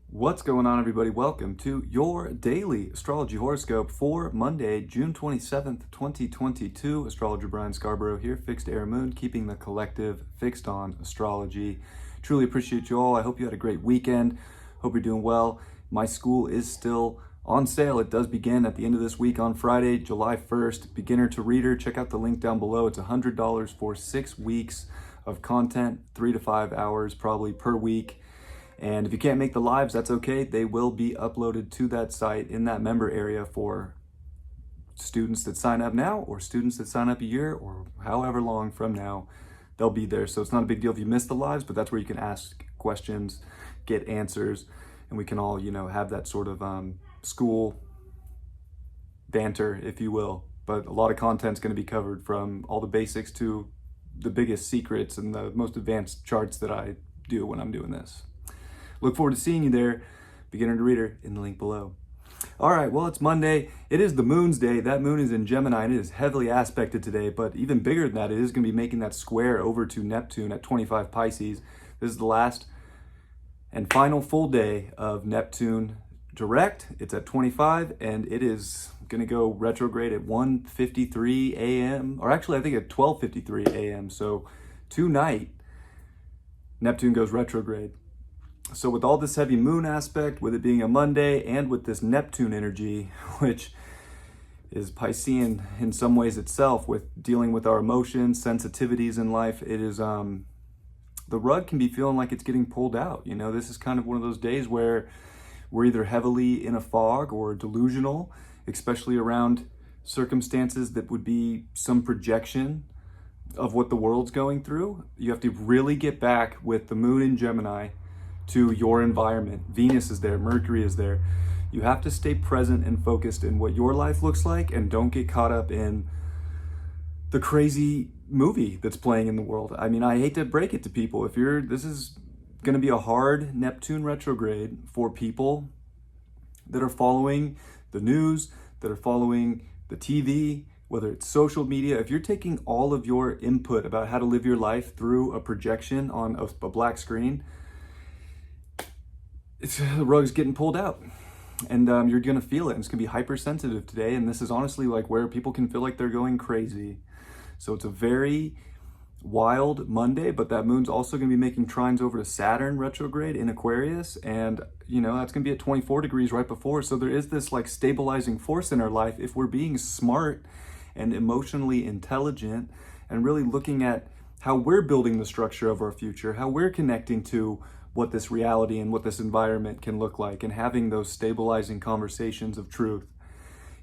What's going on, everybody? Welcome to your daily astrology horoscope for Monday, June 27th, 2022. Astrologer Brian Scarborough here, Fixed Air Moon, keeping the collective fixed on astrology. Truly appreciate you all. I hope you had a great weekend. Hope you're doing well. My school is still on sale. It does begin at the end of this week on Friday, July 1st. Beginner to reader. Check out the link down below. It's $100 for 6 weeks of content, 3 to 5 hours probably per week. And if you can't make the lives, that's okay. They will be uploaded to that site in that member area for students that sign up now or students that sign up a year or however long from now, they'll be there. So it's not a big deal if you miss the lives, but that's where you can ask questions, get answers, and we can all, have that sort of school banter, if you will. But a lot of content's going to be covered, from all the basics to the biggest secrets and the most advanced charts that I do when I'm doing this. Look forward to seeing you there, beginner to reader, in the link below. All right, well, it's Monday. It is the moon's day. That moon is in Gemini, and it is heavily aspected today, but even bigger than that, it is going to be making that square over to Neptune at 25 Pisces. This is the last and final full day of Neptune direct. It's at 25, and it is going to go retrograde at 1:53 a.m., or actually, I think at 12:53 a.m. So tonight, Neptune goes retrograde. So with all this heavy moon aspect, with it being a Monday, and with this Neptune energy, which is Piscean in some ways itself, with dealing with our emotions, sensitivities in life, it is, the rug can be feeling like it's getting pulled out. This is kind of one of those days where we're either heavily in a fog or delusional, especially around circumstances that would be some projection of what the world's going through. You have to really get back with the moon in Gemini to your environment. Venus is there, Mercury is there. You have to stay present and focused in what your life looks like, and don't get caught up in the crazy movie that's playing in the world. I mean, I hate to break it to people. This is gonna be a hard Neptune retrograde for people that are following the news, that are following the TV, whether it's social media. If you're taking all of your input about how to live your life through a projection on a black screen, the rug's getting pulled out, and you're gonna feel it, and it's gonna be hypersensitive today. And this is honestly like where people can feel like they're going crazy. So it's a very wild Monday, but that moon's also gonna be making trines over to Saturn retrograde in Aquarius, and that's gonna be at 24 degrees right before. So there is this like stabilizing force in our life if we're being smart and emotionally intelligent, and really looking at how we're building the structure of our future, how we're connecting to what this reality and what this environment can look like, and having those stabilizing conversations of truth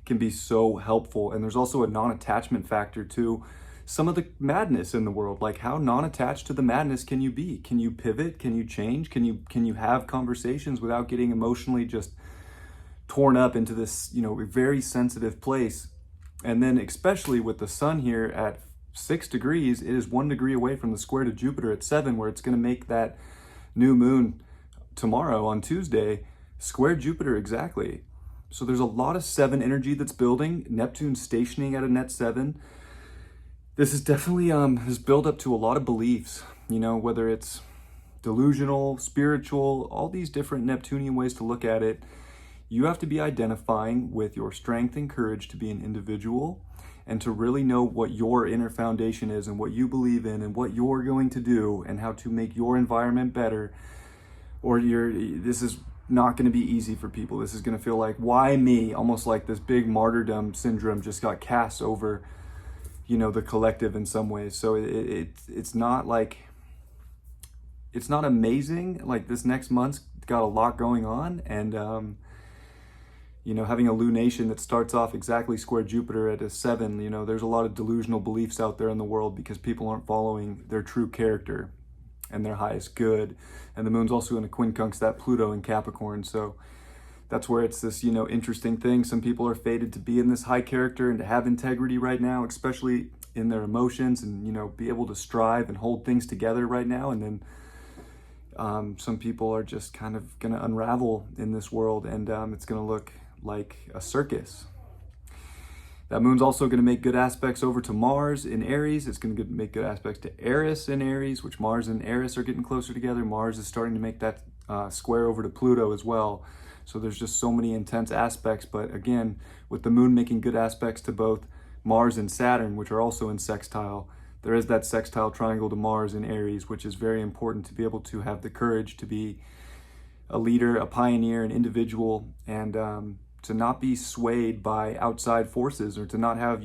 can be so helpful. And there's also a non-attachment factor to some of the madness in the world. Like, how non-attached to the madness can you be? Can you pivot? Can you change? Can you have conversations without getting emotionally just torn up into this, very sensitive place? And then especially with the sun here at 6 degrees, it is 1 degree away from the square to Jupiter at 7, where it's going to make that new moon tomorrow on Tuesday square Jupiter exactly. So there's a lot of 7 energy that's building. Neptune stationing at a net 7. This is definitely has built up to a lot of beliefs, whether it's delusional, spiritual, all these different Neptunian ways to look at it. You have to be identifying with your strength and courage to be an individual, and to really know what your inner foundation is, and what you believe in, and what you're going to do, and how to make your environment better. Or this is not going to be easy for people. This is going to feel like, why me? Almost like this big martyrdom syndrome just got cast over, the collective in some ways. So it's not amazing. Like, this next month's got a lot going on, and having a lunation that starts off exactly square Jupiter at a 7, there's a lot of delusional beliefs out there in the world because people aren't following their true character and their highest good. And the moon's also in a quincunx that Pluto in Capricorn. So that's where it's this, interesting thing. Some people are fated to be in this high character and to have integrity right now, especially in their emotions, and, be able to strive and hold things together right now. And then some people are just kind of going to unravel in this world, and it's going to look like a circus. That moon's also going to make good aspects over to Mars in Aries. It's going to make good aspects to Eris in Aries, which Mars and Eris are getting closer together. Mars is starting to make that square over to Pluto as well. So there's just so many intense aspects. But again, with the moon making good aspects to both Mars and Saturn, which are also in sextile, there is that sextile triangle to Mars in Aries, which is very important to be able to have the courage to be a leader, a pioneer, an individual, and to not be swayed by outside forces, or to not have,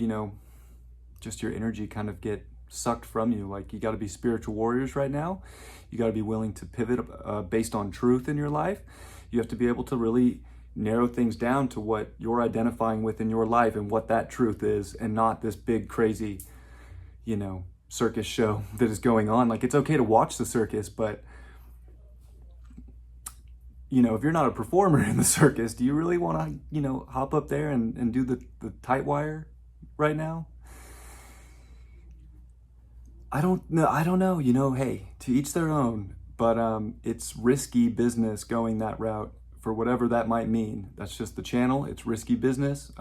just your energy kind of get sucked from you. Like, you got to be spiritual warriors right now. You got to be willing to pivot based on truth in your life. You have to be able to really narrow things down to what you're identifying with in your life and what that truth is, and not this big crazy, circus show that is going on. Like, it's okay to watch the circus, but if you're not a performer in the circus, do you really want to, hop up there and do the tight wire right now? I don't know, hey, to each their own, but it's risky business going that route, for whatever that might mean. That's just the channel. It's risky business.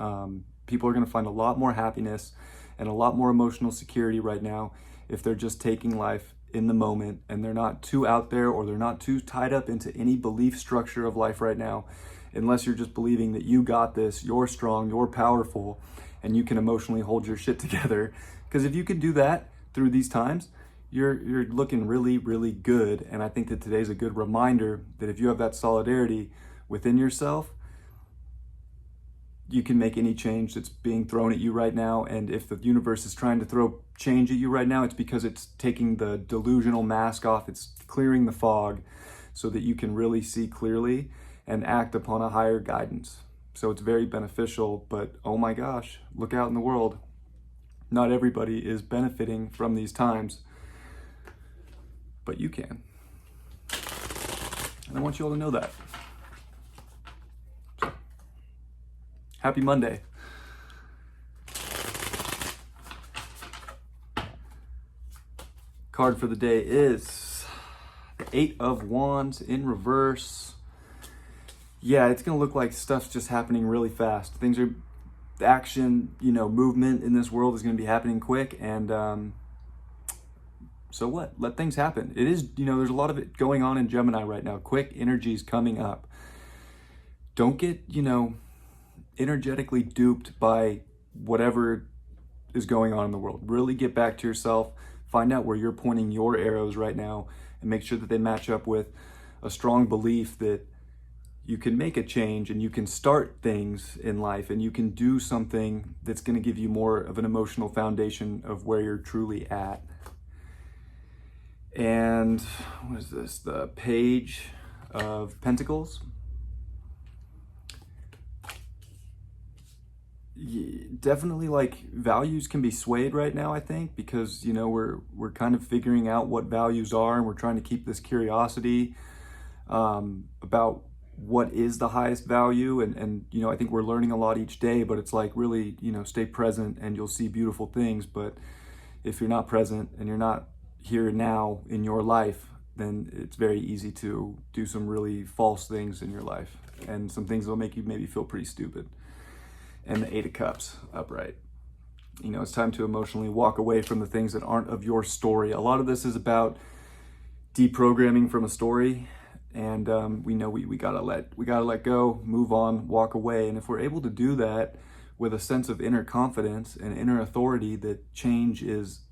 People are going to find a lot more happiness and a lot more emotional security right now if they're just taking life in the moment, and they're not too out there, or they're not too tied up into any belief structure of life right now, unless you're just believing that you got this, you're strong, you're powerful, and you can emotionally hold your shit together. Because if you can do that through these times, you're looking really, really good. And I think that today's a good reminder that if you have that solidarity within yourself, you can make any change that's being thrown at you right now. And if the universe is trying to throw change at you right now, it's because it's taking the delusional mask off. It's clearing the fog so that you can really see clearly and act upon a higher guidance. So it's very beneficial. But oh my gosh, look out in the world. Not everybody is benefiting from these times, but you can. And I want you all to know that. So, happy Monday. Card for the day is the 8 of Wands in reverse. Yeah, it's going to look like stuff's just happening really fast. Things are, action, movement in this world is going to be happening quick. And so what? Let things happen. It is, there's a lot of it going on in Gemini right now. Quick energies coming up. Don't get, energetically duped by whatever is going on in the world. Really get back to yourself. Find out where you're pointing your arrows right now, and make sure that they match up with a strong belief that you can make a change, and you can start things in life, and you can do something that's going to give you more of an emotional foundation of where you're truly at. And what is this? The Page of Pentacles. Definitely, like, values can be swayed right now, I think, because we're kind of figuring out what values are, and we're trying to keep this curiosity about what is the highest value. And I think we're learning a lot each day, but it's like, really, stay present and you'll see beautiful things. But if you're not present and you're not here now in your life, then it's very easy to do some really false things in your life, and some things that will make you maybe feel pretty stupid. And the 8 of Cups upright. It's time to emotionally walk away from the things that aren't of your story. A lot of this is about deprogramming from a story, and we know we gotta let go, move on, walk away. And if we're able to do that with a sense of inner confidence and inner authority that change is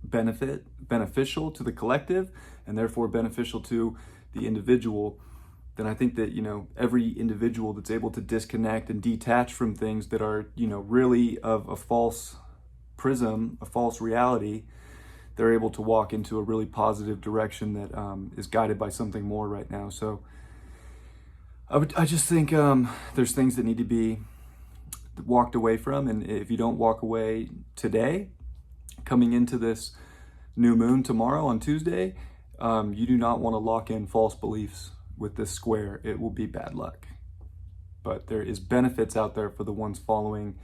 beneficial to the collective, and therefore beneficial to the individual, then I think that, every individual that's able to disconnect and detach from things that are, really of a false prism, a false reality, they're able to walk into a really positive direction that is guided by something more right now. So I just think there's things that need to be walked away from. And if you don't walk away today, coming into this new moon tomorrow on Tuesday, you do not want to lock in false beliefs with this square. It will be bad luck. But there is benefits out there for the ones following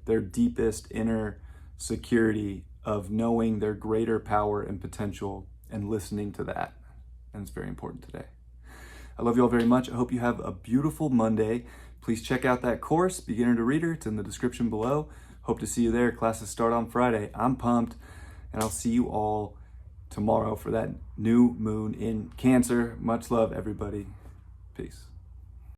their deepest inner security of knowing their greater power and potential and listening to that. And it's very important today. I love you all very much. I hope you have a beautiful Monday. Please check out that course, Beginner to Reader. It's in the description below. Hope to see you there. Classes start on Friday. I'm pumped, and I'll see you all tomorrow for that new moon in Cancer. Much love, everybody. Peace.